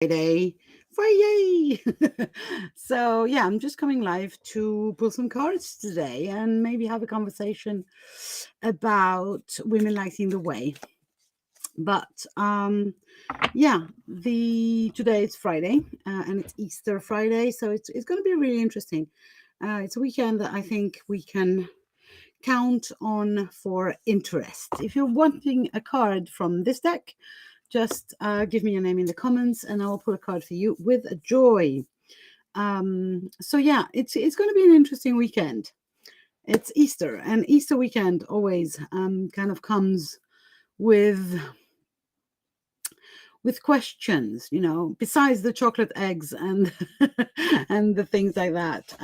Friday. Friday! So, yeah, I'm just coming live to pull some cards today and maybe have a conversation about women lighting the way. But yeah, the today is Friday and it's Easter Friday, so it's going to be really interesting. It's a weekend that I think we can count on for interest. If you're wanting a card from this deck, just give me your name in the comments and I'll pull a card for you with joy. So yeah, it's going to be an interesting weekend. It's Easter, and Easter weekend always kind of comes with questions, besides the chocolate eggs and and the things like that.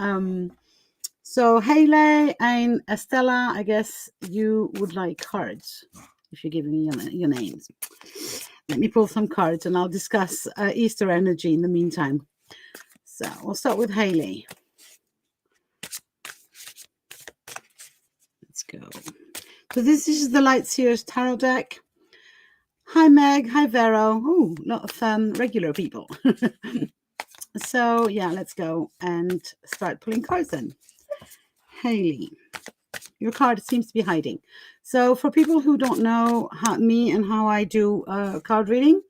So Hayley and Estella, I guess you would like cards if you give me your names. Let me pull some cards and I'll discuss Easter energy in the meantime. So we'll start with Hayley. Let's go. So this is the Light Seers Tarot deck. Hi Meg, hi Vero. Oh, a lot of regular people. So yeah, let's go and start pulling cards then. Hayley, your card seems to be hiding. So for people who don't know me and how I do card reading,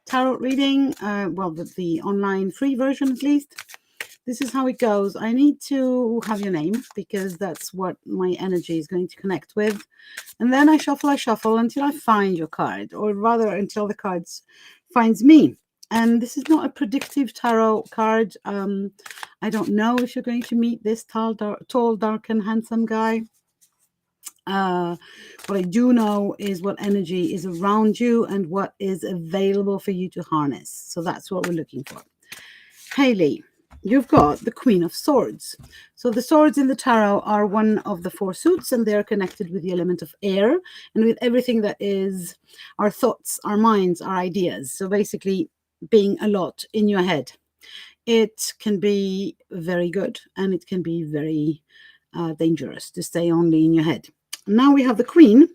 tarot reading, well, the online free version at least, this is how it goes. I need to have your name because that's what my energy is going to connect with. And then I shuffle until I find your card, or rather until the cards finds me. And this is not a predictive tarot card. I don't know if you're going to meet this tall, dark, and handsome guy. What I do know is what energy is around you and what is available for you to harness. So that's what we're looking for. Hayley, you've got the Queen of Swords. So the swords in the tarot are one of the four suits, and they're connected with the element of air and with everything that is our thoughts, our minds, our ideas. So basically being a lot in your head. It can be very good and it can be very dangerous to stay only in your head. Now we have the Queen,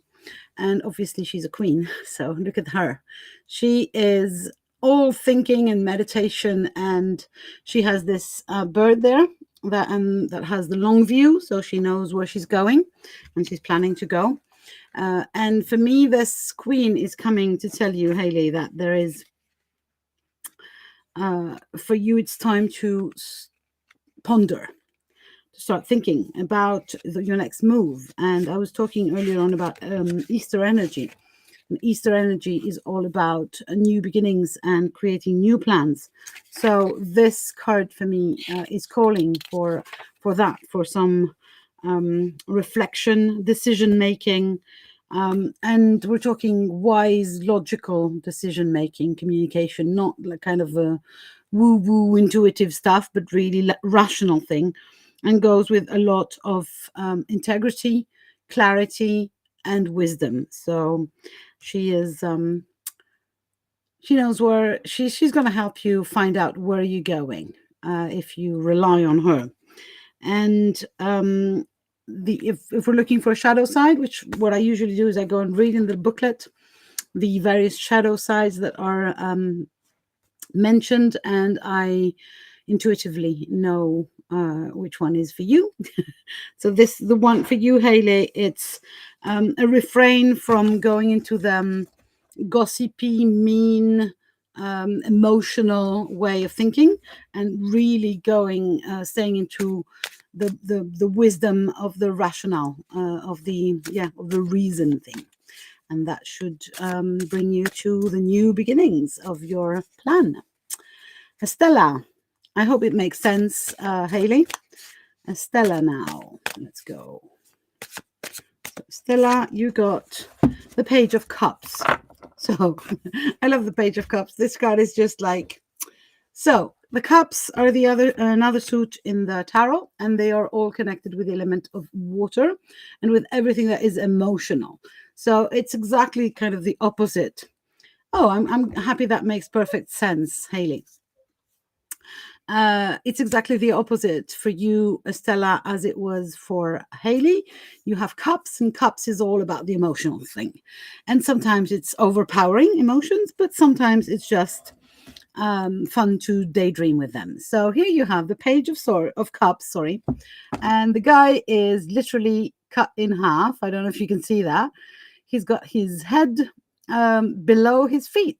and obviously she's a queen, so look at her. She is all thinking and meditation, and she has this bird there that has the long view, so she knows where she's going and she's planning to go. And for me, this queen is coming to tell you, Hayley, that there is for you, it's time to ponder, to start thinking about your next move. And I was talking earlier on about Easter energy. And Easter energy is all about new beginnings and creating new plans. So this card for me is calling for that, for some reflection, decision making, and we're talking wise, logical decision making, communication, not like kind of a woo woo intuitive stuff, but really rational thing, and goes with a lot of integrity, clarity, and wisdom. So she is she knows where she's going to help you find out where you're going if you rely on her. And if we're looking for a shadow side, which what I usually do is I go and read in the booklet the various shadow sides that are mentioned, and I intuitively know which one is for you. So the one for you, Hayley, it's a refrain from going into the gossipy, mean, emotional way of thinking, and really going, staying into the wisdom of the rationale, of the reason thing, and that should bring you to the new beginnings of your plan. Estella, I hope it makes sense, Hayley. Estella, now let's go. So Stella, you got the Page of Cups. So I love the Page of Cups. This card is just like, so the cups are another suit in the tarot, and they are all connected with the element of water and with everything that is emotional. So it's exactly kind of the opposite. Oh, I'm happy that makes perfect sense, Hayley. It's exactly the opposite for you, Estella, as it was for Hayley. You have cups, and cups is all about the emotional thing. And sometimes it's overpowering emotions, but sometimes it's just fun to daydream with them. So here you have the page of cups, sorry, and the guy is literally cut in half. I don't know if you can see that. He's got his head below his feet.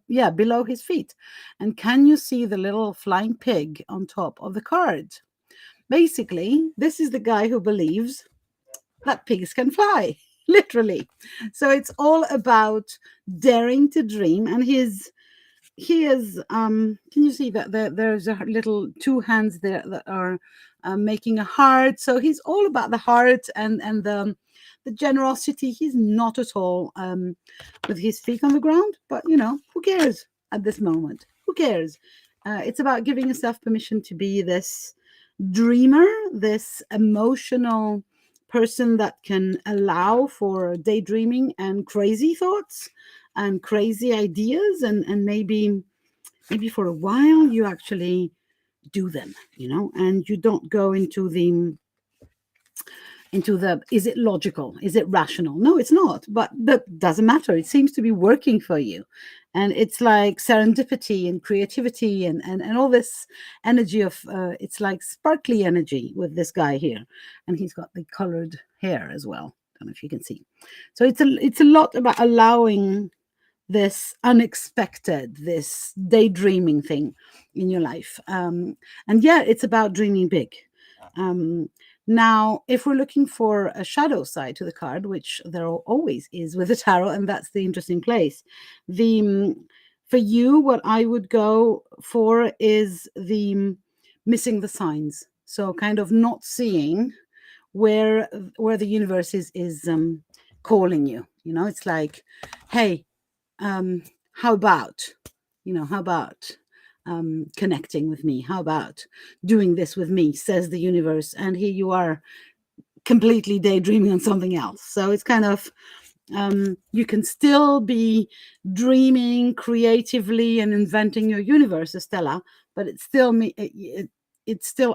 Yeah, below his feet. And can you see the little flying pig on top of the card? Basically, this is the guy who believes that pigs can fly, literally. So it's all about daring to dream. And he is can you see that there's a little two hands there that are making a heart. So he's all about the heart and the generosity. He's not at all with his feet on the ground, but who cares at this moment? Who cares? It's about giving yourself permission to be this dreamer, this emotional person that can allow for daydreaming and crazy thoughts and crazy ideas, and maybe for a while you actually do them, and you don't go into the is it logical, is it rational? No, it's not, but that doesn't matter. It seems to be working for you, and it's like serendipity and creativity and all this energy of it's like sparkly energy with this guy here, and he's got the colored hair as well. Don't know if you can see. So it's a lot about allowing this unexpected, this daydreaming thing in your life, and yeah, it's about dreaming big. Now, if we're looking for a shadow side to the card, which there always is with the tarot, and that's the interesting place, for you, what I would go for is the missing the signs. So kind of not seeing where the universe is calling you. It's like, hey, how about connecting with me? How about doing this with me, says the universe? And here you are completely daydreaming on something else. So it's kind of you can still be dreaming creatively and inventing your universe, Estella, but it still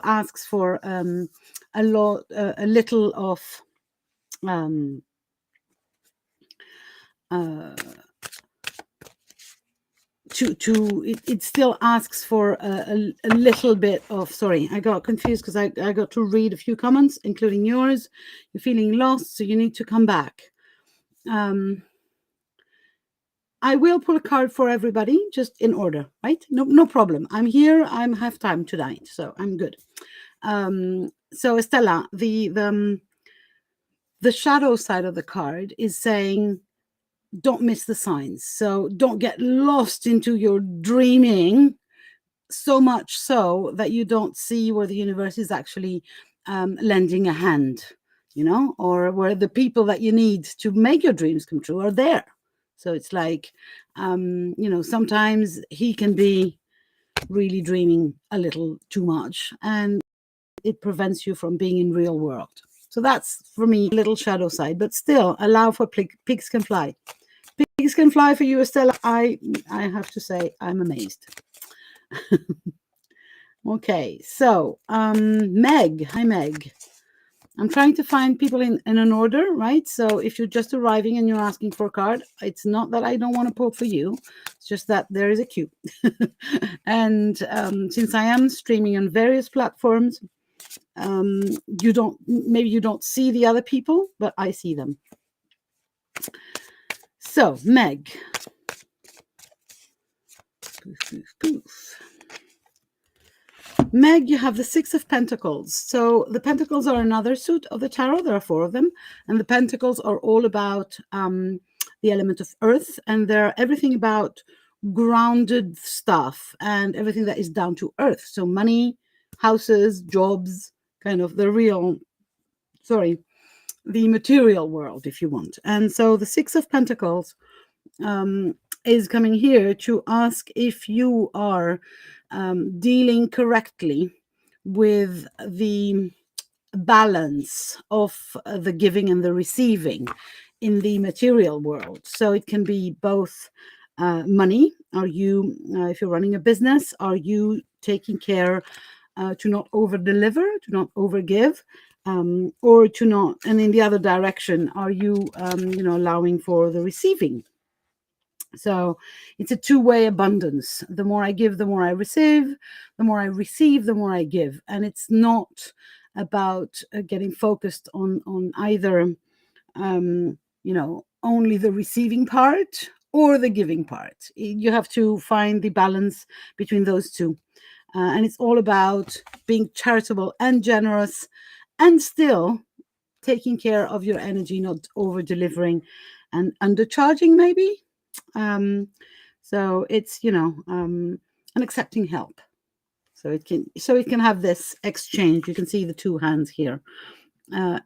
asks for a little of it still asks for a little bit of, sorry, I got confused because I got to read a few comments, including yours. You're feeling lost, so you need to come back. I will pull a card for everybody, just in order, right? No problem. I'm here. I have time tonight, so I'm good. So Estella, the shadow side of the card is saying, don't miss the signs. So don't get lost into your dreaming so much so that you don't see where the universe is actually lending a hand, or where the people that you need to make your dreams come true are there. So it's like, sometimes he can be really dreaming a little too much, and it prevents you from being in real world. So that's, for me, a little shadow side, but still allow for pigs can fly. Pigs can fly for you, Estella. I have to say, I'm amazed. Okay, so Meg. Hi, Meg. I'm trying to find people in an order, right? So if you're just arriving and you're asking for a card, it's not that I don't want to pull for you. It's just that there is a queue. And since I am streaming on various platforms, maybe you don't see the other people, but I see them. So, Meg. Poof, poof, poof. Meg, you have the Six of Pentacles. So the Pentacles are another suit of the tarot. There are 4 of them. And the Pentacles are all about the element of earth. And they're everything about grounded stuff and everything that is down to earth. So money, houses, jobs, kind of the material world, if you want. And so the Six of Pentacles is coming here to ask if you are dealing correctly with the balance of the giving and the receiving in the material world. So it can be both money. Are you, if you're running a business, are you taking care to not over deliver, to not over give, or to not, and in the other direction, are you allowing for the receiving So it's a two-way abundance. The more I give, the more I receive. The more I receive, the more I give. And it's not about getting focused on either, only the receiving part or the giving part. You have to find the balance between those two. And it's all about being charitable and generous and still taking care of your energy, not over delivering and undercharging, maybe. So it's, and accepting help. So it can have this exchange. You can see the two hands here.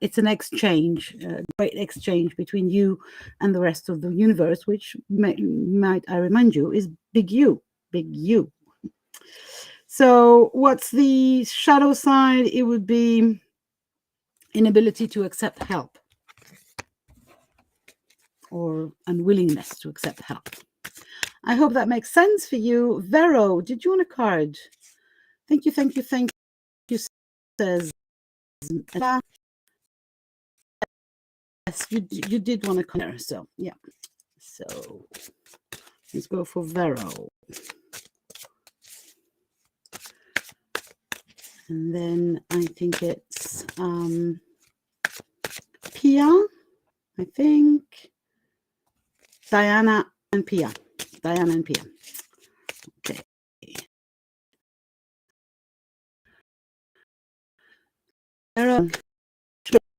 It's an exchange, great exchange between you and the rest of the universe, which might I remind you is big you, big you. So what's the shadow side? It would be inability to accept help or unwillingness to accept help. I hope that makes sense for you. Vero, did you want a card? Thank you, thank you, thank you, says. Yes, you did want a card, so yeah. So let's go for Vero. And then I think it's Pia, I think. Diana and Pia. Okay. Vero,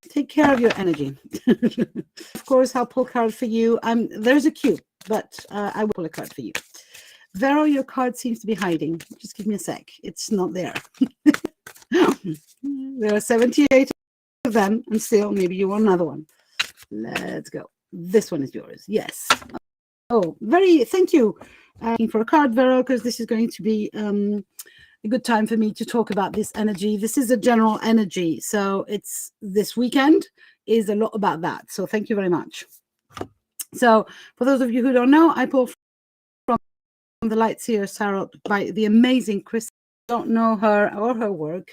take care of your energy. Of course, I'll pull a card for you. There's a queue, but I will pull a card for you. Vero, your card seems to be hiding. Just give me a sec. It's not there. There are 78 of them, and still, maybe you want another one. Let's go. This one is yours. Yes. Oh, thank you for a card, Vero, because this is going to be a good time for me to talk about this energy. This is a general energy. So it's this weekend is a lot about that. So thank you very much. So for those of you who don't know, I pull from the Light Seer Tarot by the amazing Chris. Don't know her or her work.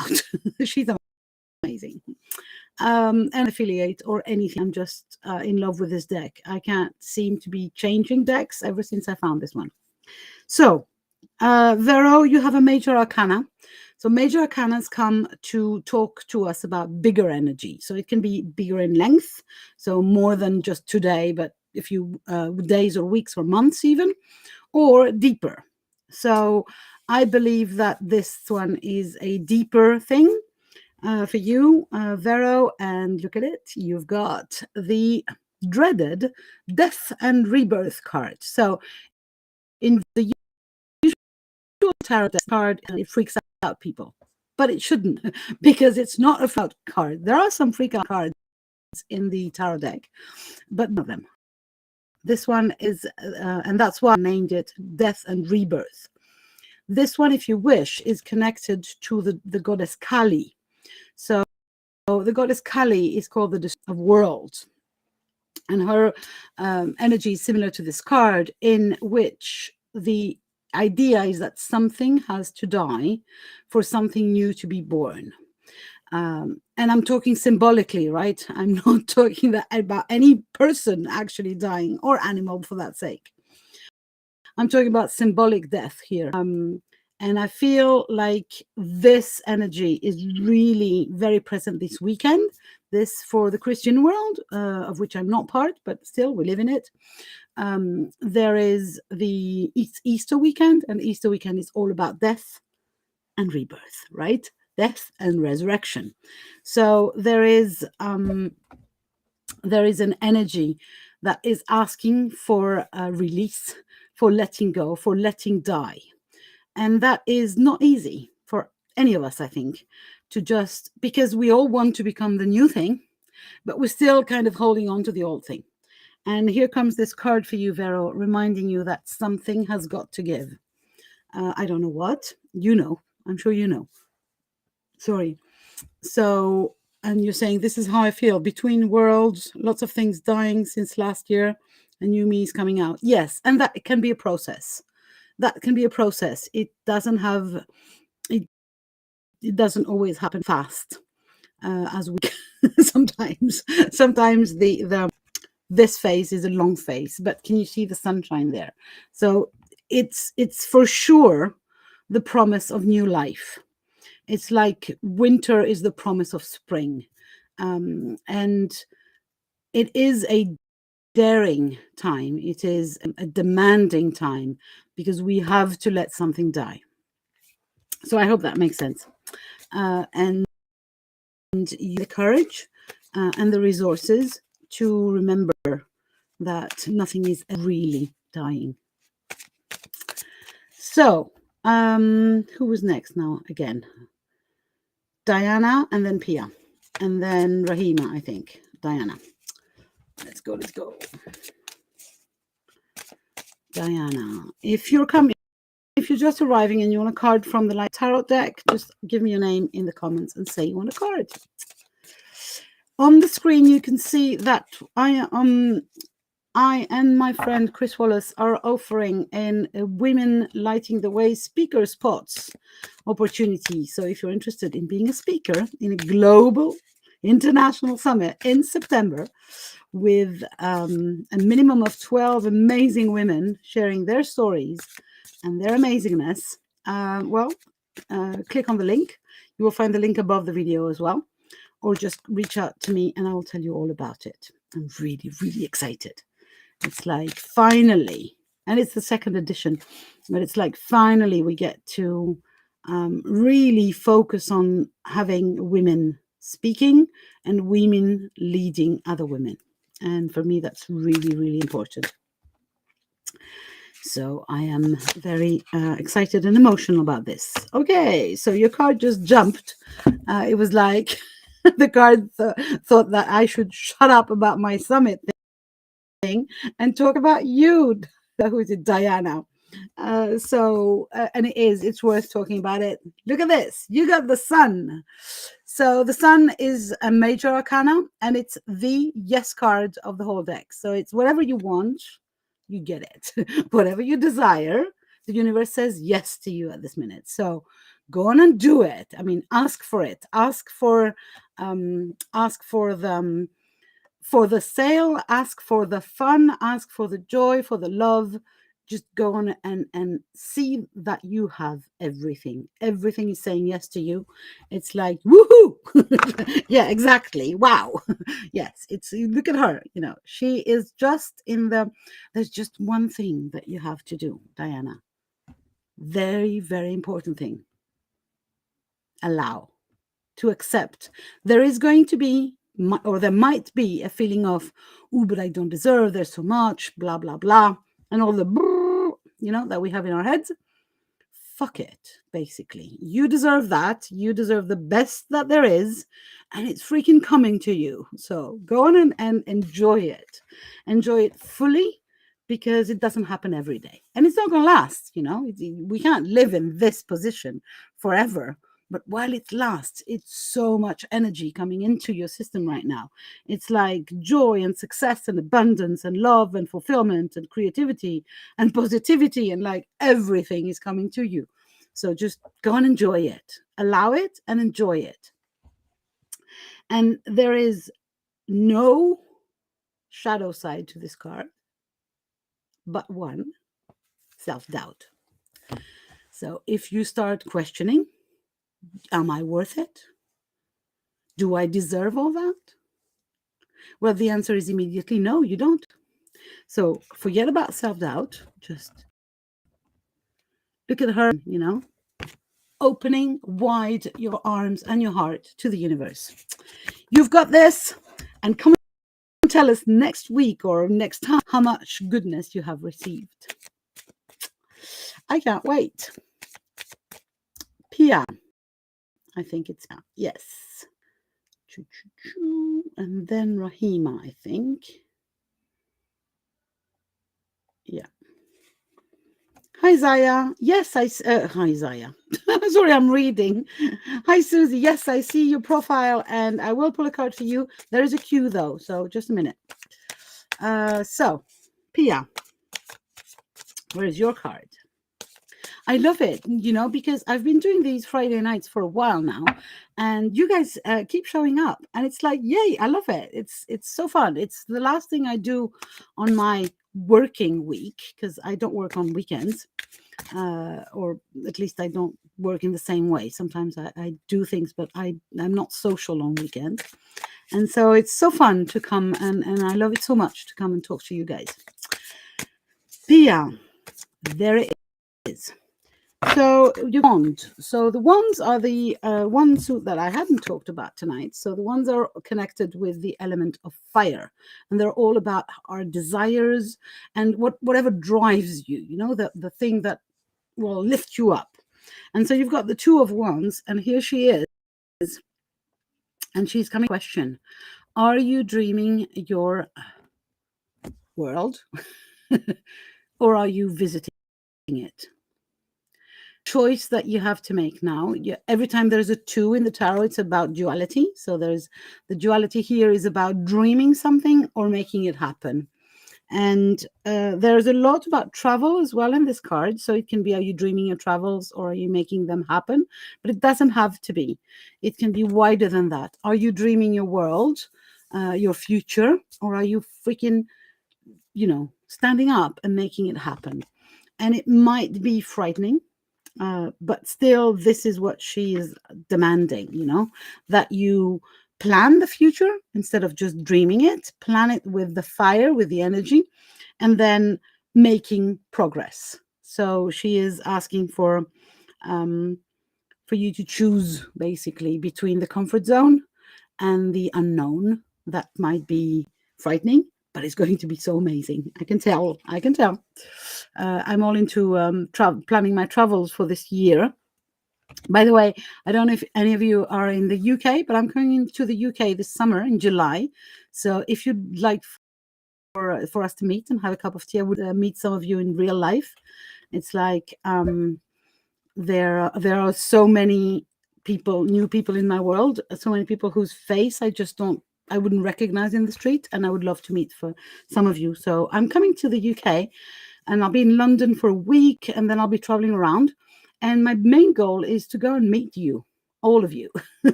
Out. She's amazing. An affiliate or anything. I'm just in love with this deck. I can't seem to be changing decks ever since I found this one. So, Vero, you have a major arcana. So major arcanas come to talk to us about bigger energy. So it can be bigger in length, so more than just today, but a few days or weeks or months even, or deeper. So I believe that this one is a deeper thing for you, Vero, and look at it. You've got the dreaded death and rebirth card. So in the usual tarot card, it freaks out people, but it shouldn't because it's not a freak out card. There are some freak out cards in the tarot deck, but none of them. This one is, and that's why I named it Death and Rebirth. This one, if you wish, is connected to the goddess Kali. So the goddess Kali is called the Destroyer of Worlds. And her energy is similar to this card, in which the idea is that something has to die for something new to be born. And I'm talking symbolically, right? I'm not talking about any person actually dying or animal for that sake. I'm talking about symbolic death here. And I feel like this energy is really very present this weekend. This for the Christian world, of which I'm not part, but still we live in it. There is the Easter weekend, and Easter weekend is all about death and rebirth, right? Death and resurrection. So there is an energy that is asking for a release, for letting go, for letting die. And that is not easy for any of us, I think, to just, because we all want to become the new thing, but we're still kind of holding on to the old thing. And here comes this card for you, Vero, reminding you that something has got to give. I don't know what. You know. I'm sure you know. Sorry. So, and you're saying, this is how I feel. Between worlds, lots of things dying since last year, and new me is coming out. Yes, and that can be a process. That can be a process. It doesn't always happen fast, as we sometimes the this face is a long face, but can you see the sunshine there? So it's for sure the promise of new life. It's like winter is the promise of spring. And it is a daring time. It is a demanding time because we have to let something die. So I hope that makes sense. And the courage and the resources to remember that nothing is really dying. So, who was next now again? Diana, and then Pia, and then Rahima, I think. Diana. Let's go. Diana, if you're just arriving and you want a card from the Light Tarot deck, just give me your name in the comments and say you want a card. On the screen, you can see that I and my friend Chris Wallace are offering a Women Lighting the Way speaker spots opportunity. So if you're interested in being a speaker in a global international summit in September with a minimum of 12 amazing women sharing their stories and their amazingness, click on the link. You will find the link above the video as well, or just reach out to me and I will tell you all about it. I'm really, really excited. It's like finally, and it's the second edition, but it's like finally we get to really focus on having women speaking and women leading other women. And for me, that's really, really important. So I am very excited and emotional about this. Okay, so your card just jumped. It was like the card thought that I should shut up about my summit thing and talk about you. Who is it? Diana. And it's worth talking about it. Look at this. You got the sun. So the sun is a major arcana and it's the yes card of the whole deck. So it's whatever you want, you get it. Whatever you desire, the universe says yes to you at this minute. So go on and do it. I mean, ask for it. Ask for the sale, ask for the fun, ask for the joy, for the love. Just go on and see that you have everything. Everything is saying yes to you. It's like, woohoo! Yeah, exactly. Wow. Yes, look at her. She is just there's just one thing that you have to do, Diana. Very, very important thing. Allow, to accept. There is going to be, or there might be, a feeling of, oh, but I don't deserve, there's so much, blah, blah, blah, and all the, that we have in our heads. Fuck it, basically. You deserve that. You deserve the best that there is, and it's freaking coming to you. So go on and enjoy it. Enjoy it fully, because it doesn't happen every day. And it's not going to last, We can't live in this position forever. But while it lasts, it's so much energy coming into your system right now. It's like joy and success and abundance and love and fulfillment and creativity and positivity, and like everything is coming to you. So just go and enjoy it. Allow it and enjoy it. And there is no shadow side to this card, but one: self-doubt. So if you start questioning, am I worth it? Do I deserve all that? Well, the answer is immediately no, you don't. So forget about self-doubt. Just look at her, opening wide your arms and your heart to the universe. You've got this, and come and tell us next week or next time how much goodness you have received. I can't wait. Pia. I think it's, yes. And then Rahima, I think. Yeah. Hi, Zaya. Yes, hi, Zaya. Sorry, I'm reading. Hi, Susie. Yes, I see your profile, and I will pull a card for you. There is a queue, though, so just a minute. So, Pia, where is your card? I love it, because I've been doing these Friday nights for a while now, and you guys keep showing up, and it's like, yay! I love it. It's so fun. It's the last thing I do on my working week, because I don't work on weekends, or at least I don't work in the same way. Sometimes I do things, but I'm not social on weekends, and so it's so fun to come, and I love it so much to come and talk to you guys. Pia, there it is. So you wand. So the wands are the one suit that I hadn't talked about tonight. So the ones are connected with the element of fire, and they're all about our desires and whatever drives you. The thing that will lift you up. And so you've got the Two of Wands, and here she is, and she's coming. Question: are you dreaming your world, or are you visiting it? Choice that you have to make now. Every time there's a two in the tarot, it's about duality. So there's the duality here is about dreaming something or making it happen. And there's a lot about travel as well in this card. So it can be, are you dreaming your travels or are you making them happen? But it doesn't have to be. It can be wider than that. Are you dreaming your world, your future, or are you freaking, standing up and making it happen? And it might be frightening. But still, this is what she is demanding, that you plan the future instead of just dreaming it, plan it with the fire, with the energy, and then making progress. So she is asking for you to choose basically between the comfort zone and the unknown. That might be frightening, but it's going to be so amazing. I can tell. I'm all into planning my travels for this year. By the way, I don't know if any of you are in the UK, but I'm coming into the UK this summer in July. So if you'd like for us to meet and have a cup of tea, I would meet some of you in real life. It's like there are so many people, new people in my world, so many people whose face I wouldn't recognize in the street, and I would love to meet for some of you. So I'm coming to the UK, and I'll be in London for a week, and then I'll be traveling around. And my main goal is to go and meet you, all of you,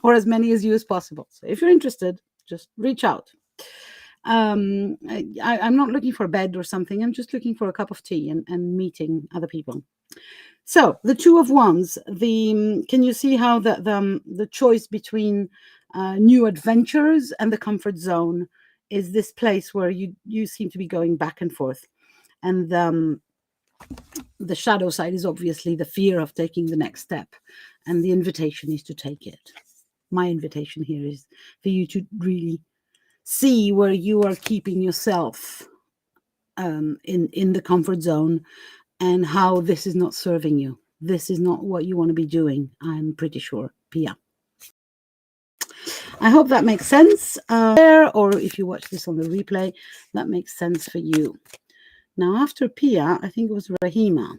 or as many as you as possible. So if you're interested, just reach out. I'm not looking for a bed or something. I'm just looking for a cup of tea and meeting other people. So the Two of Wands. Can you see how the choice between new adventures and the comfort zone is this place where you seem to be going back and forth, and the shadow side is obviously the fear of taking the next step, and the invitation is to take it. My invitation here is for you to really see where you are keeping yourself in the comfort zone, and how this is not serving you. This is not what you want to be doing, I'm pretty sure, Pia. I hope that makes sense. Or if you watch this on the replay, that makes sense for you. Now, after Pia, I think it was Rahima.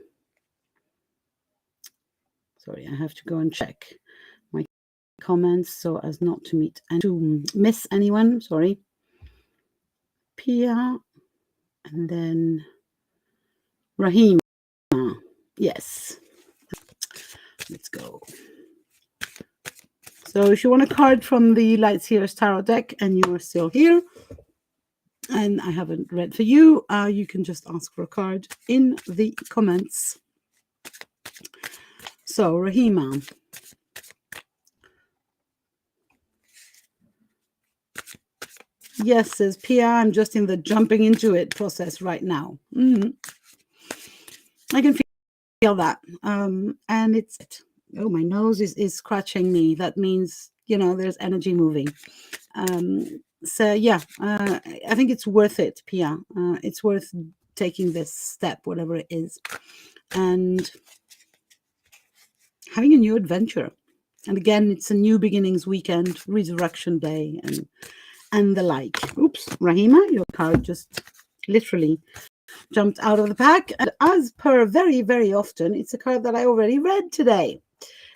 Sorry, I have to go and check my comments so as not to miss anyone. Sorry. Pia, and then Rahima. Yes. Let's go. So if you want a card from the Light Seers Tarot deck and you are still here and I haven't read for you, you can just ask for a card in the comments. So Rahima. Yes, says Pia, I'm just in the jumping into it process right now. I can feel that. And it's, oh, my nose is scratching me. That means, there's energy moving. So yeah, I think it's worth it, Pia. It's worth taking this step, whatever it is, and having a new adventure. And again, it's a new beginnings weekend, resurrection day, and the like. Oops, Rahima, your card just literally jumped out of the pack. And as per very, very often, it's a card that I already read today.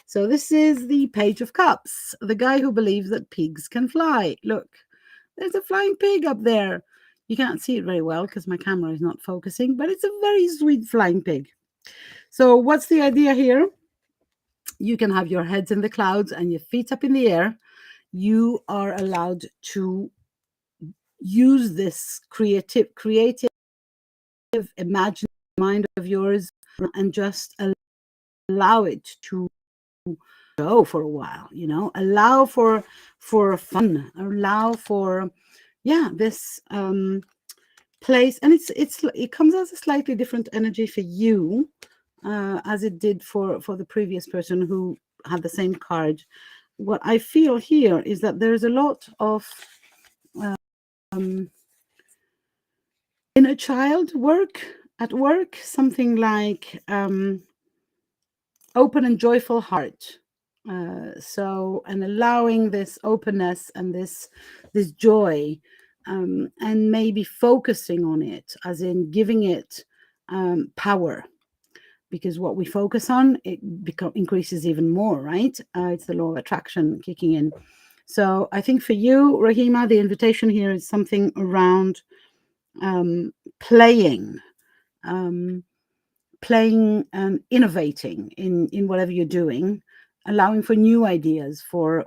So this is the Page of Cups, the guy who believes that pigs can fly. Look, there's a flying pig up there. You can't see it very well because my camera is not focusing, but it's a very sweet flying pig. So what's the idea here? You can have your heads in the clouds and your feet up in the air. You are allowed to use this creative imaginative mind of yours and just allow it to go for a while, you know, allow for fun, allow for this place. And it comes as a slightly different energy for you, as it did for the previous person who had the same card. What I feel here is that there's a lot of inner child work at work, something like open and joyful heart. And allowing this openness and this joy, and maybe focusing on it, as in giving it power, because what we focus on, it increases even more, right? It's the law of attraction kicking in. So I think for you, Rahima, the invitation here is something around playing and innovating in whatever you're doing, allowing for new ideas, for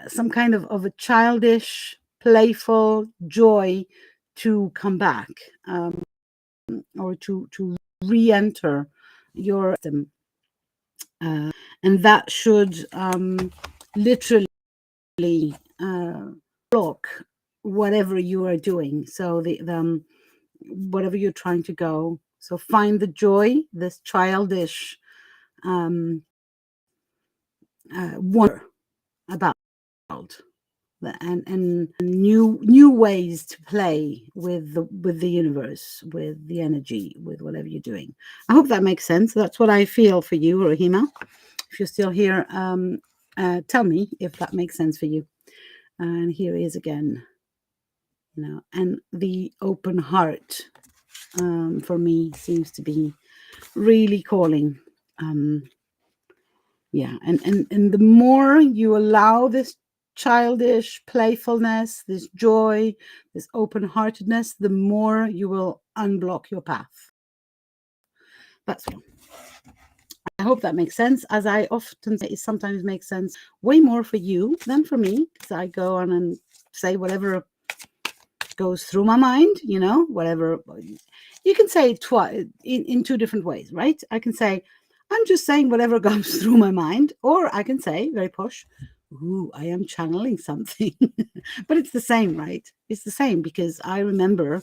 some kind of a childish, playful joy to come back, or to re-enter your system, and that should literally block whatever you are doing. So the whatever you're trying to go. So find the joy, this childish wonder about and new ways to play with the universe, with the energy, with whatever you're doing. I hope that makes sense. That's what I feel for you, Rahima. If you're still here, tell me if that makes sense for you. And here he is again, you know, and the open heart, for me, seems to be really calling. And the more you allow this childish playfulness, this joy, this open-heartedness, the more you will unblock your path. That's all. I hope that makes sense. As I often say, it sometimes makes sense way more for you than for me, because I go on and say whatever goes through my mind, you know, whatever. You can say it in two different ways, right? I can say, I'm just saying whatever goes through my mind, or I can say, very posh, ooh, I am channeling something. But it's the same, right? It's the same, because I remember,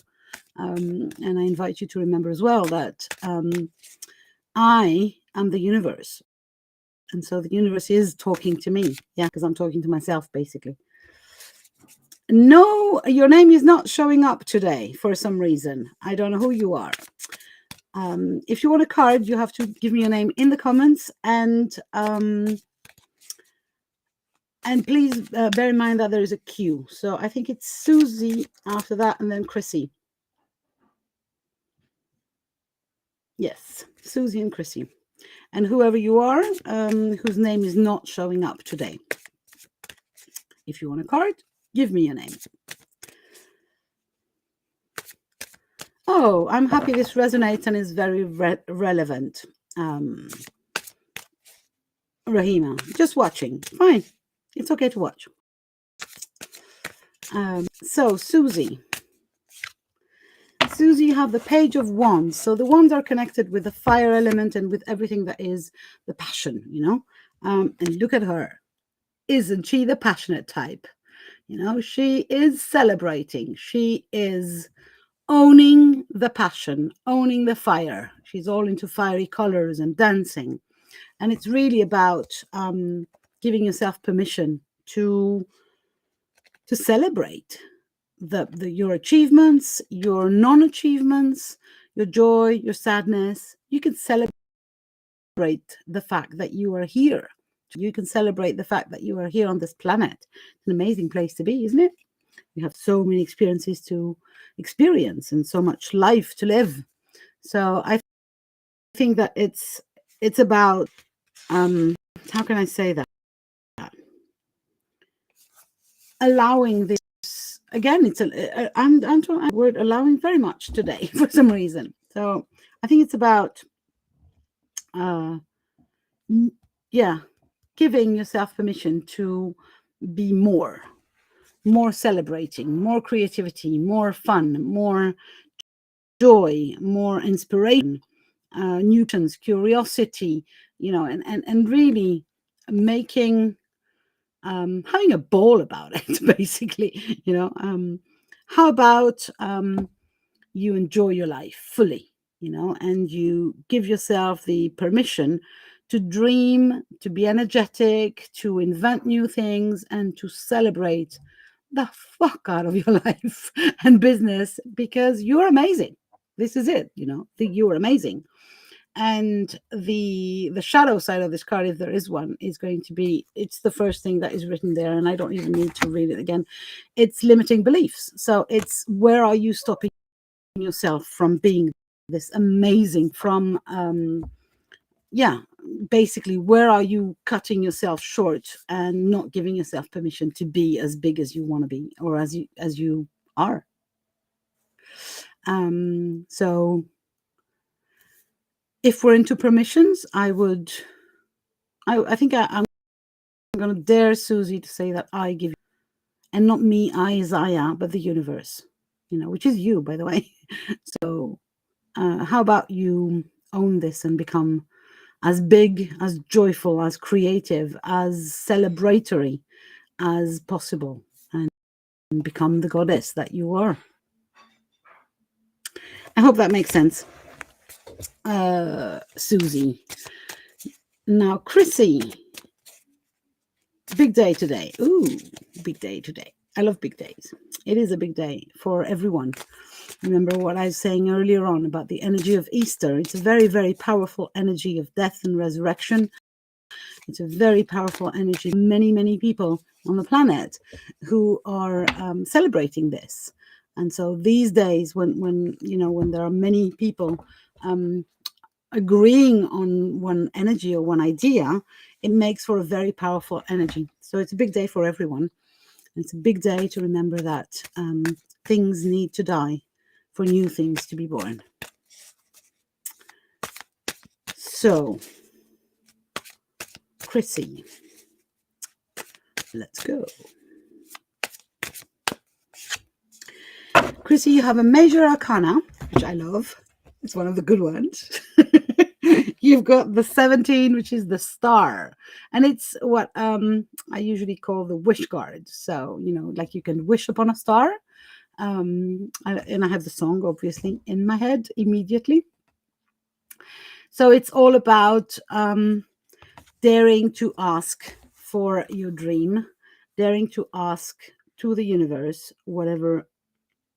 and I invite you to remember as well, that I am the universe. And so the universe is talking to me. Yeah, because I'm talking to myself, basically. No, your name is not showing up today for some reason. I don't know who you are. If you want a card, you have to give me your name in the comments, and please bear in mind that there is a queue. So I think it's Susie after that, and then Chrissy. Yes, Susie and Chrissy. And whoever you are, whose name is not showing up today. If you want a card, give me your name. Oh, I'm happy this resonates and is very relevant. Rahima, just watching. Fine. It's okay to watch. So, Susie. Susie, you have the Page of Wands. So the wands are connected with the fire element and with everything that is the passion, you know. And look at her. Isn't she the passionate type? You know, she is celebrating. She is owning the passion, owning the fire. She's all into fiery colors and dancing. And it's really about giving yourself permission to celebrate your achievements, your non-achievements, your joy, your sadness. You can celebrate the fact that you are here. You can celebrate the fact that you are here on this planet. It's an amazing place to be, isn't it? You have so many experiences to experience and so much life to live. So I think that it's about how can I say that? Allowing this. Again, it's I'm trying word allowing very much today for some reason. So I think it's about yeah, giving yourself permission to be more celebrating, more creativity, more fun, more joy, more inspiration, Newton's curiosity, and really making, having a ball about it, basically, how about you enjoy your life fully, and you give yourself the permission to dream, to be energetic, to invent new things, and to celebrate the fuck out of your life and business, because you're amazing. This is it, you're amazing. And the shadow side of this card, if there is one, is going to be, it's the first thing that is written there, and I don't even need to read it again. It's limiting beliefs. So it's, where are you stopping yourself from being this amazing, from basically, where are you cutting yourself short and not giving yourself permission to be as big as you want to be, or as you are. So if we're into permissions, I think I'm going to dare Susie to say that I give, and not me, I, Isaiah, but the universe, which is you, by the way. So how about you own this and become as big, as joyful, as creative, as celebratory as possible, and become the goddess that you are. I hope that makes sense, Susie. Now, Chrissy, big day today. Ooh, big day today. I love big days. It is a big day for everyone. Remember what I was saying earlier on about the energy of Easter. It's a very, very powerful energy of death and resurrection. It's a very powerful energy. Many, many people on the planet who are celebrating this. And so these days, when there are many people agreeing on one energy or one idea, it makes for a very powerful energy. So it's a big day for everyone. It's a big day to remember that things need to die for new things to be born. So, Chrissy, let's go. Chrissy, you have a major arcana, which I love. It's one of the good ones. You've got the 17, which is the star. And it's what I usually call the wish card. So, like you can wish upon a star. And I have the song, obviously, in my head immediately. So it's all about daring to ask for your dream, daring to ask to the universe whatever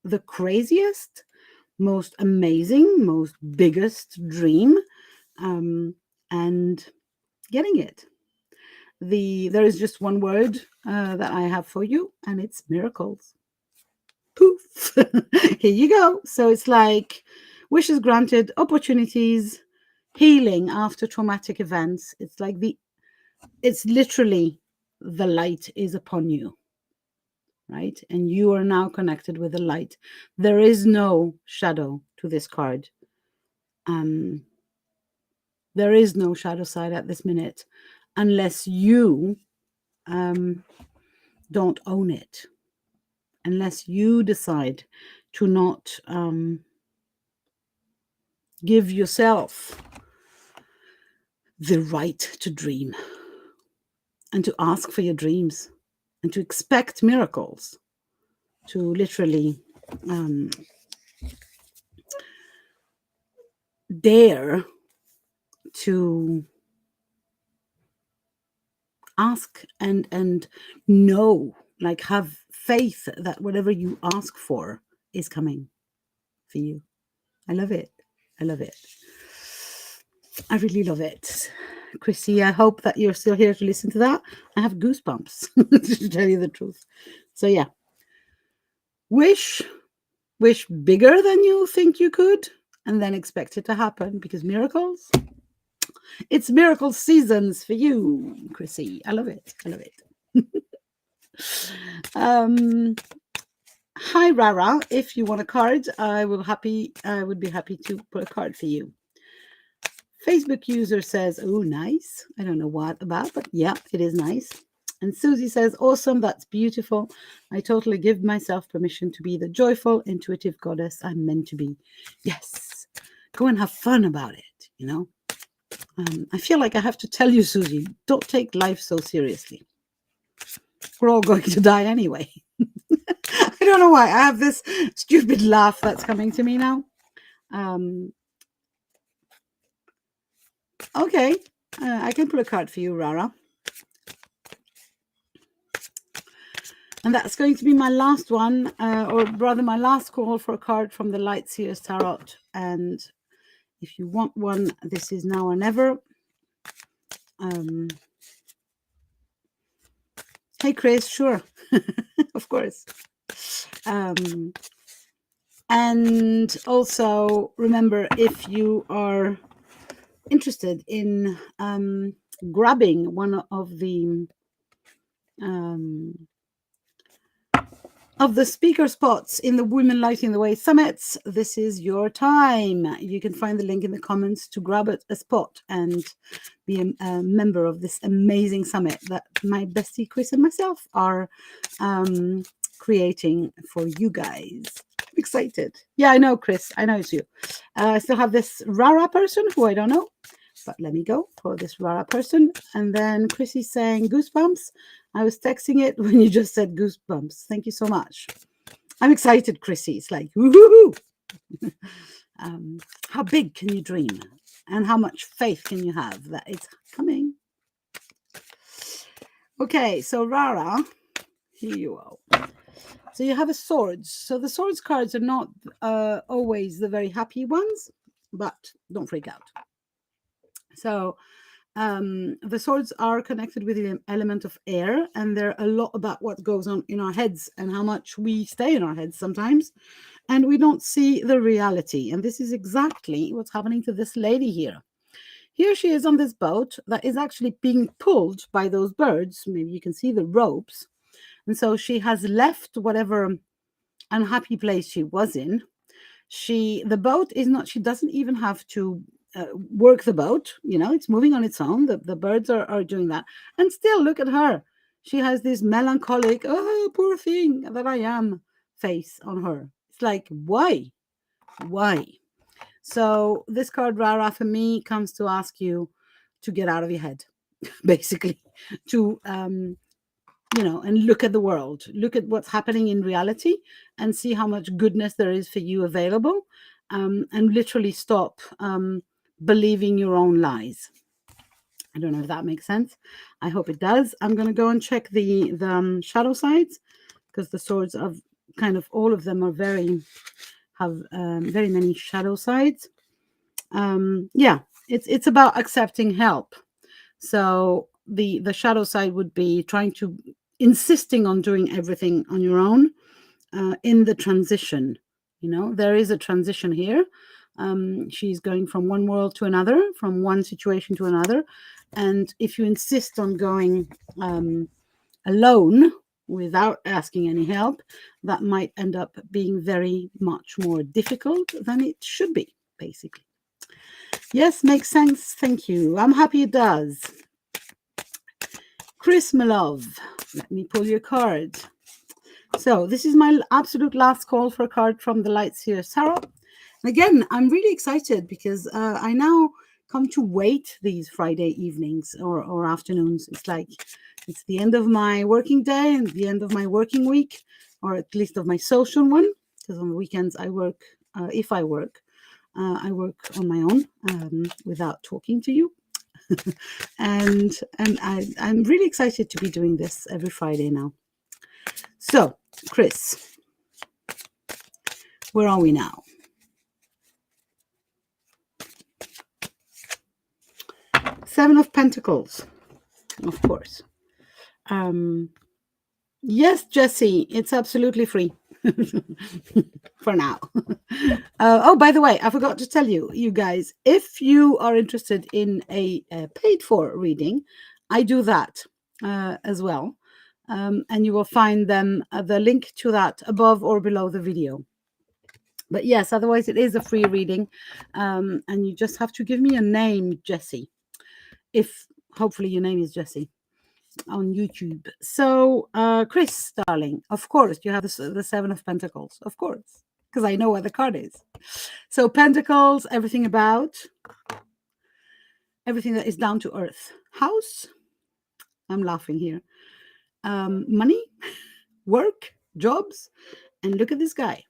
the craziest, most amazing, most biggest dream, and getting it. There is just one word that I have for you, and it's miracles. Poof. Here you go. So it's like wishes granted, opportunities, healing after traumatic events. It's literally the light is upon you, right? And you are now connected with the light. There is no shadow to this card. There is no shadow side at this minute, unless you don't own it, unless you decide to not give yourself the right to dream and to ask for your dreams and to expect miracles, to literally dare to ask and know, like have faith that whatever you ask for is coming for you. I love it. I love it. I really love it. Chrissy, I hope that you're still here to listen to that. I have goosebumps, to tell you the truth. So yeah, wish bigger than you think you could, and then expect it to happen, because miracles, it's miracle seasons for you, Chrissy. I love it. I love it. Hi, Rara. If you want a card, I would be happy to put a card for you. Facebook user says, oh, nice. I don't know what about, but yeah, it is nice. And Susie says, awesome, that's beautiful. I totally give myself permission to be the joyful, intuitive goddess I'm meant to be. Yes, go and have fun about it, you know. I feel like I have to tell you, Susie, don't take life so seriously. We're all going to die anyway. I don't know why. I have this stupid laugh that's coming to me now. Okay, I can pull a card for you, Rara. And that's going to be my last one, or rather my last call for a card from the Light Seers Tarot. And if you want one, this is now or never. Hey, Chris, sure. Of course. And also remember, if you are interested in grabbing one of the speaker spots in the Women Lighting the Way Summits, this is your time. You can find the link in the comments to grab a spot and be a member of this amazing summit that my bestie Chris and myself are creating for you guys. I'm excited. Yeah, I know, Chris. I know it's you. I still have this Rara person who I don't know, but let me go for this Rara person. And then Chrissy's saying goosebumps. I was texting it when you just said goosebumps. Thank you so much. I'm excited, Chrissy. It's like, woohoo! How big can you dream? And how much faith can you have that it's coming? Okay, so Rara, here you are. So you have a swords. So the swords cards are not always the very happy ones, but don't freak out. So the swords are connected with the element of air, and they're a lot about what goes on in our heads and how much we stay in our heads sometimes, and we don't see the reality. And this is exactly what's happening to this lady here. Here she is on this boat that is actually being pulled by those birds. Maybe you can see the ropes. And so she has left whatever unhappy place she was in. The boat is not, she doesn't even have to work the boat, you know, it's moving on its own. The birds are doing that. And still, look at her. She has this melancholic, oh, poor thing that I am face on her. It's like, why? So this card, Rara, for me, comes to ask you to get out of your head, basically, to you know, and look at the world, look at what's happening in reality, and see how much goodness there is for you available, and literally stop believing your own lies. I don't know if that makes sense. I hope it does. I'm going to go and check the shadow sides, because the swords of kind of all of them are have very many shadow sides. Yeah, it's about accepting help. So the shadow side would be trying to insisting on doing everything on your own in the transition. You know, there is a transition here. She's going from one world to another, from one situation to another. And if you insist on going alone without asking any help, that might end up being very much more difficult than it should be, basically. Yes, makes sense. Thank you. I'm happy it does. Chris, my love, let me pull your card. So this is my absolute last call for a card from the Light Seers Tarot. Again, I'm really excited because I now come to wait these Friday evenings or afternoons. It's like it's the end of my working day and the end of my working week, or at least of my social one, because on the weekends I work, if I work on my own without talking to you. and I'm really excited to be doing this every Friday now. So, Chris, where are we now? Seven of Pentacles, of course. Yes, Jesse, it's absolutely free for now. Oh, by the way, I forgot to tell you, you guys, if you are interested in a paid for reading, I do that as well. And you will find the link to that above or below the video. But yes, otherwise it is a free reading. And you just have to give me a name, Jessie. If hopefully your name is Jessie on YouTube. So, Chris, darling, of course, you have the Seven of Pentacles, of course, because I know where the card is. So, Pentacles, everything that is down to earth. House, I'm laughing here. Money, work, jobs, and look at this guy.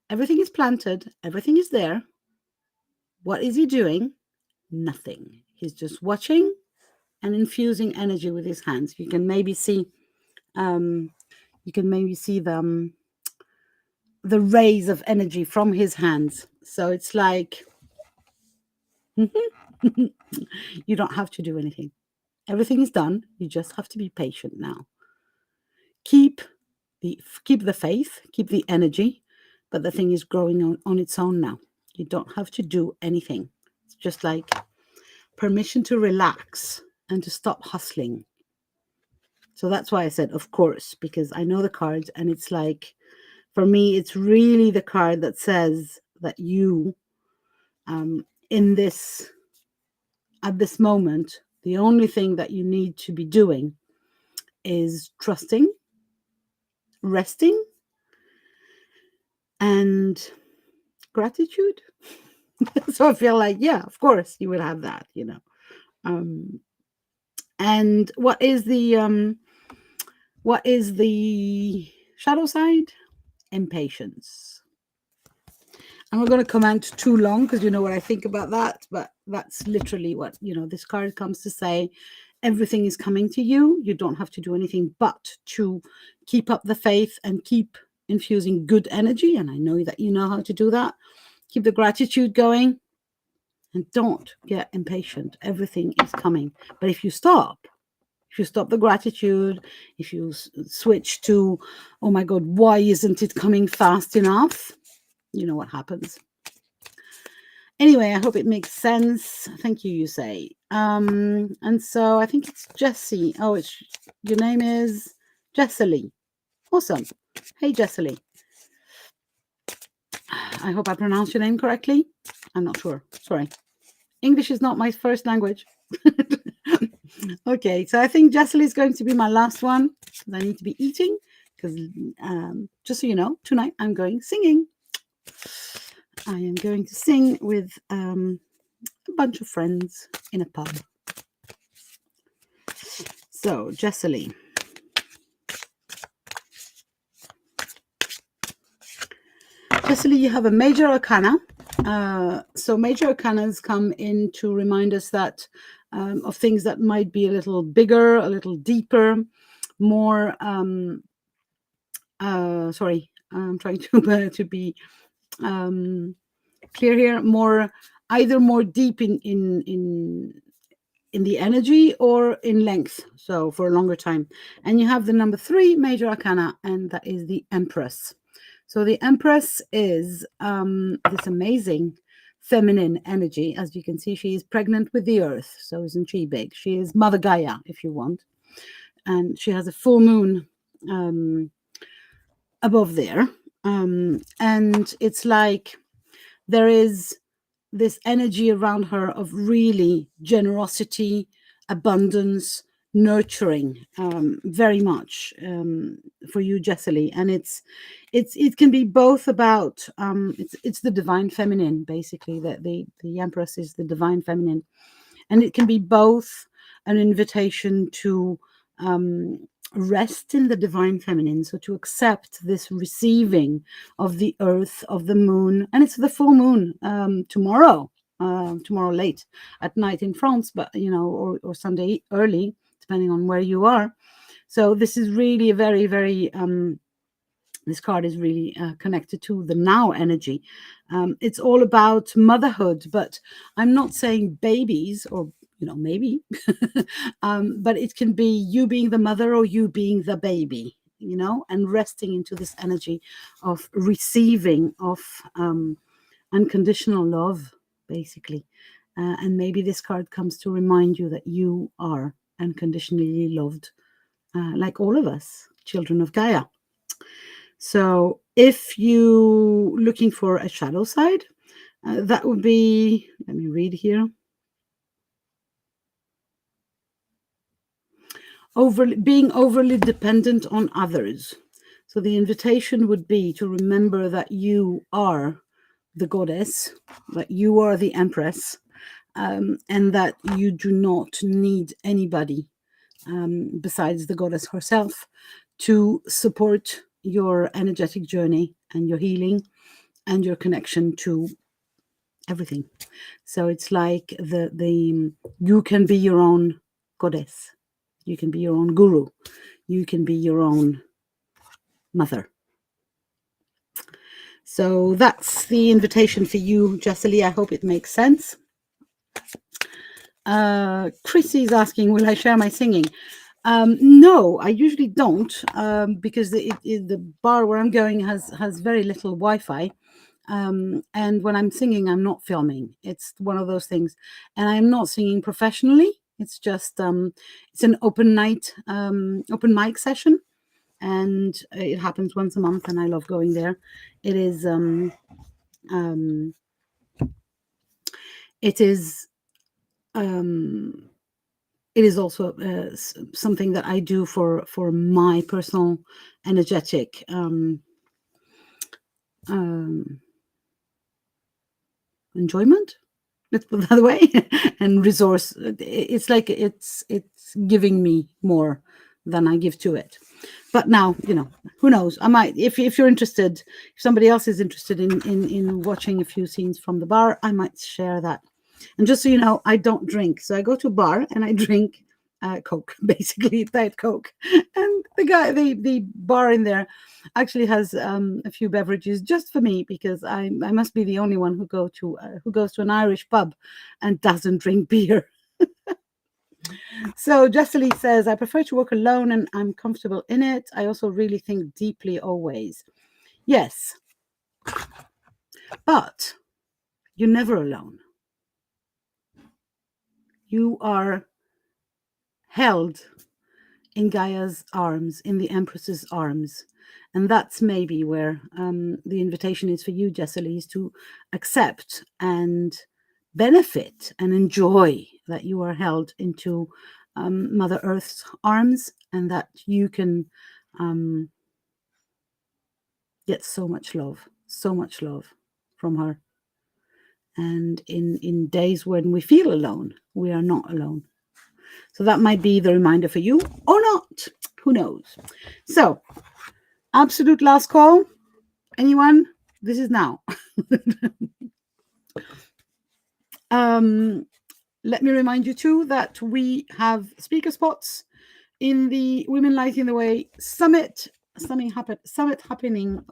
Everything is planted, everything is there. What is he doing? Nothing. He's just watching and infusing energy with his hands. You can maybe see the rays of energy from his hands. So it's like you don't have to do anything. Everything is done. You just have to be patient now. Keep the faith, keep the energy, but the thing is growing on its own now. You don't have to do anything. It's just like permission to relax and to stop hustling. So that's why I said, of course, because I know the cards, and it's like, for me, it's really the card that says that you, in this, at this moment, the only thing that you need to be doing is trusting, resting, and gratitude. So I feel like, yeah, of course you would have that, you know. And what is the shadow side? Impatience. I'm not going to comment too long because you know what I think about that, but that's literally what, you know, this card comes to say. Everything is coming to you. You don't have to do anything but to keep up the faith and keep infusing good energy. And I know that you know how to do that. Keep the gratitude going and don't get impatient. Everything is coming. But if you stop the gratitude, if you switch to, oh my God, why isn't it coming fast enough? You know what happens. Anyway, I hope it makes sense. Thank you, you say. And so I think it's Jessie. Oh, your name is Jessie. Awesome. Hey, Jessie. I hope I pronounced your name correctly. I'm not sure. Sorry. English is not my first language. Okay, so I think Jessie is going to be my last one because I need to be eating. Because just so you know, tonight I'm going singing. I am going to sing with a bunch of friends in a pub. So, Jessie. Jessie, you have a major arcana. So major arcanas come in to remind us that of things that might be a little bigger, a little deeper, more. Sorry, I'm trying to be clear here. Either more deep in the energy or in length. So for a longer time. And you have the number 3 major arcana, and that is the Empress. So the Empress is this amazing feminine energy. As you can see, she is pregnant with the earth. So isn't she big? She is Mother Gaia, if you want. And she has a full moon above there. And it's like there is this energy around her of really generosity, abundance, nurturing, very much for you, Jessie. And it can be both about it's the divine feminine, basically. The Empress is the divine feminine, and it can be both an invitation to rest in the divine feminine, so to accept this receiving of the earth, of the moon. And it's the full moon tomorrow late at night in France, but you know, or Sunday early, depending on where you are. So this is really a very, very this card is really connected to the now energy. It's all about motherhood, but I'm not saying babies, or you know, maybe, but it can be you being the mother or you being the baby, you know, and resting into this energy of receiving of unconditional love, basically. And maybe this card comes to remind you that you are unconditionally loved, like all of us, children of Gaia. So if you looking for a shadow side, that would be, let me read here. Being overly dependent on others. So the invitation would be to remember that you are the goddess, that you are the empress, and that you do not need anybody besides the goddess herself to support your energetic journey and your healing and your connection to everything. So it's like the you can be your own goddess, you can be your own guru, you can be your own mother. So that's the invitation for you, Jessely. I hope it makes sense. Chrissy's asking, will I share my singing? No, I usually don't, because the bar where I'm going has very little Wi-Fi. And when I'm singing, I'm not filming. It's one of those things. And I'm not singing professionally. It's just it's an open mic session. And it happens once a month, and I love going there. It is it is it is also something that I do for my personal energetic enjoyment. Let's put it that way. And resource. It's like it's giving me more than I give to it. But now, who knows? I might, if you're interested, if somebody else is interested in watching a few scenes from the bar, I might share that. And just so you know, I don't drink. So I go to a bar and I drink Coke, basically Diet Coke. And the bar in there actually has a few beverages just for me, because I must be the only one who goes to an Irish pub and doesn't drink beer. So Jessely says, I prefer to work alone and I'm comfortable in it. I also really think deeply always. Yes, but you're never alone. You are held in Gaia's arms, in the Empress's arms. And that's maybe where the invitation is for you, Jessely, is to accept and benefit and enjoy that you are held into Mother Earth's arms, and that you can get so much love from her. And in days when we feel alone, we are not alone. So that might be the reminder for you, or not. Who knows? So, absolute last call. Anyone? This is now. Let me remind you too that we have speaker spots in the Women Lighting the Way Summit happening.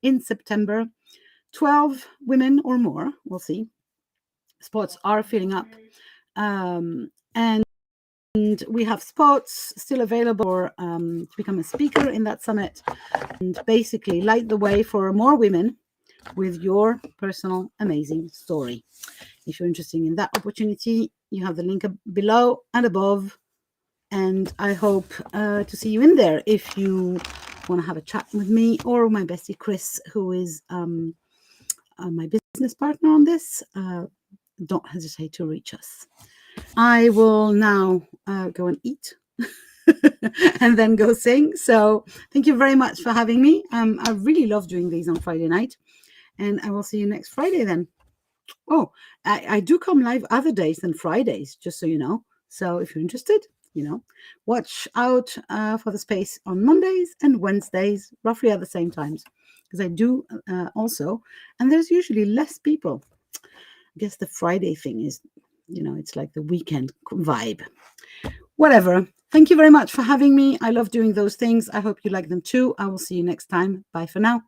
In September. 12 women or more. We'll see. Spots are filling up, and we have spots still available to become a speaker in that summit, and basically light the way for more women with your personal amazing story. If you're interested in that opportunity, you have the link below and above, and I hope to see you in there. If you want to have a chat with me or my bestie Chris, who is my business partner on this, don't hesitate to reach us. I will now go and eat and then go sing. So thank you very much for having me. I really love doing these on Friday night, and I will see you next Friday then. Oh, I do come live other days than Fridays, just so you know. So if you're interested, watch out for the space on Mondays and Wednesdays, roughly at the same times, because I do also, and there's usually less people. I guess the Friday thing is, it's like the weekend vibe. Whatever. Thank you very much for having me. I love doing those things. I hope you like them too. I will see you next time. Bye for now.